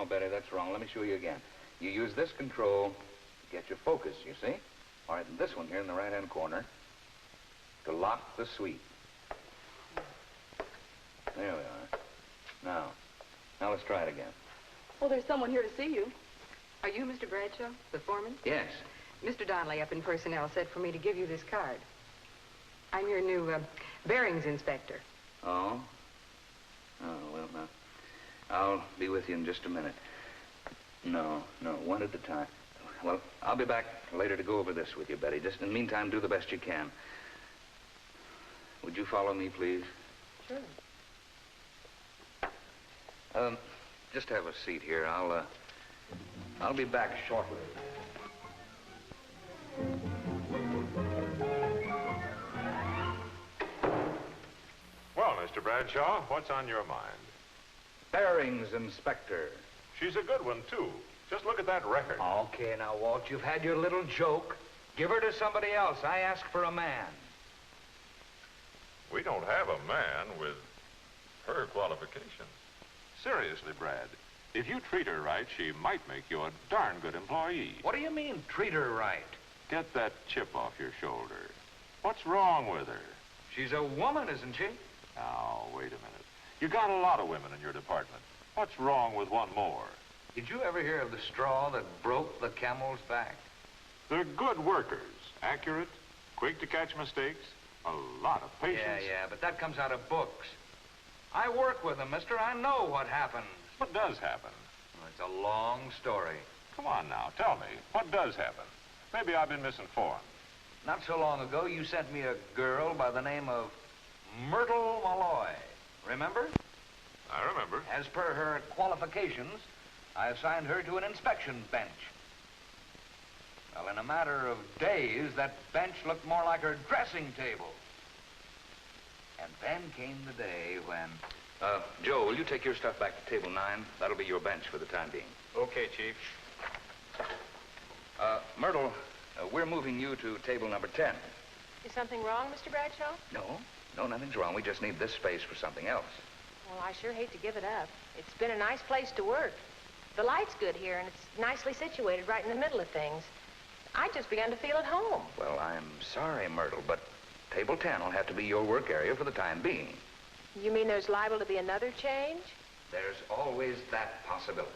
Betty, that's wrong. Let me show you again. You use this control to get your focus, you see? All right, and this one here in the right-hand corner to lock the sweep. There we are. Now let's try it again. Well, there's someone here to see you. Are you Mr. Bradshaw, the foreman? Yes. Mr. Donnelly up in personnel said for me to give you this card. I'm your new bearings inspector. Oh? Oh, well, now, I'll be with you in just a minute. No, one at a time. Well, I'll be back later to go over this with you, Betty. Just in the meantime, do the best you can. Would you follow me, please? Sure. Just have a seat here. I'll be back shortly. Well, Mr. Bradshaw, what's on your mind? Bearings inspector. She's a good one, too. Just look at that record. Okay, now, Walt, you've had your little joke. Give her to somebody else. I asked for a man. We don't have a man with her qualifications. Seriously, Brad, if you treat her right, she might make you a darn good employee. What do you mean, treat her right? Get that chip off your shoulder. What's wrong with her? She's a woman, isn't she? Now, wait a minute. You got a lot of women in your department. What's wrong with one more? Did you ever hear of the straw that broke the camel's back? They're good workers. Accurate, quick to catch mistakes, a lot of patience. Yeah, but that comes out of books. I work with them, mister. I know what happens. What does happen? Well, it's a long story. Come on now, tell me. What does happen? Maybe I've been misinformed. Not so long ago, you sent me a girl by the name of Myrtle Malloy. Remember? I remember. As per her qualifications, I assigned her to an inspection bench. Well, in a matter of days, that bench looked more like her dressing table. And then came the day when... Joe, will you take your stuff back to table 9? That'll be your bench for the time being. Okay, Chief. Myrtle, we're moving you to table number 10. Is something wrong, Mr. Bradshaw? No, nothing's wrong. We just need this space for something else. Well, I sure hate to give it up. It's been a nice place to work. The light's good here, and it's nicely situated right in the middle of things. I just began to feel at home. Well, I'm sorry, Myrtle, but table 10 will have to be your work area for the time being. You mean there's liable to be another change? There's always that possibility.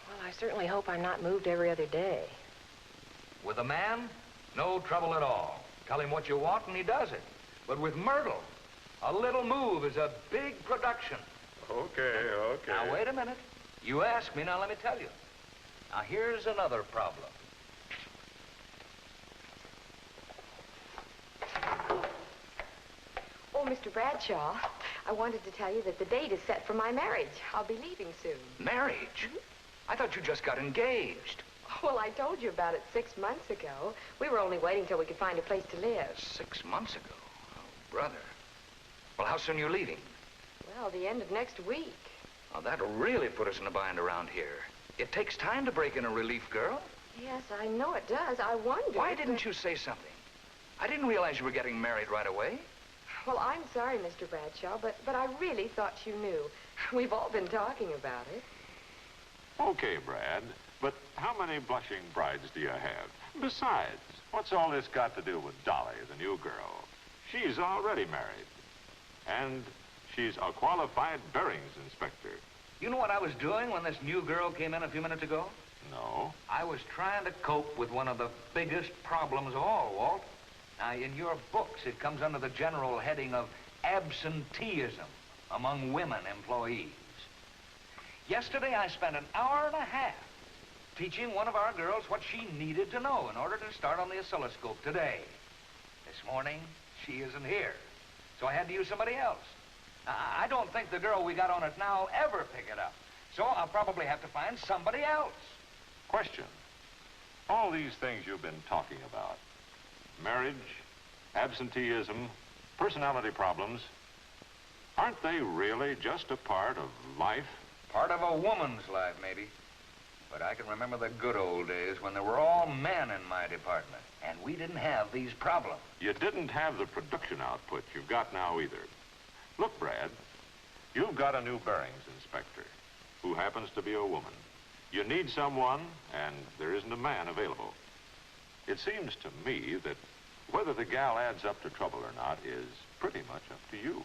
Well, I certainly hope I'm not moved every other day. With a man, no trouble at all. Tell him what you want and he does it. But with Myrtle, a little move is a big production. Okay. Now, wait a minute. You asked me, now let me tell you. Now, here's another problem. Oh, Mr. Bradshaw, I wanted to tell you that the date is set for my marriage. I'll be leaving soon. Marriage? I thought you just got engaged. Well, I told you about it 6 months ago. We were only waiting till we could find a place to live. 6 months ago? Oh, brother. Well, how soon are you leaving? Well, the end of next week. Well, that'll really put us in a bind around here. It takes time to break in a relief, girl. Yes, I know it does. I wondered. Why didn't you say something? I didn't realize you were getting married right away. Well, I'm sorry, Mr. Bradshaw, but I really thought you knew. We've all been talking about it. Okay, Brad, but how many blushing brides do you have? Besides, what's all this got to do with Dolly, the new girl? She's already married. And she's a qualified bearings inspector. You know what I was doing when this new girl came in a few minutes ago? No. I was trying to cope with one of the biggest problems of all, Walt. Now, in your books, it comes under the general heading of absenteeism among women employees. Yesterday, I spent an hour and a half teaching one of our girls what she needed to know in order to start on the oscilloscope today. This morning, she isn't here, so I had to use somebody else. I don't think the girl we got on it now will ever pick it up, so I'll probably have to find somebody else. Question. All these things you've been talking about, marriage, absenteeism, personality problems, aren't they really just a part of life? Part of a woman's life, maybe. But I can remember the good old days when there were all men in my department, and we didn't have these problems. You didn't have the production output you've got now either. Look, Brad, you've got a new bearings inspector. who happens to be a woman. You need someone, and there isn't a man available. It seems to me that whether the gal adds up to trouble or not is pretty much up to you.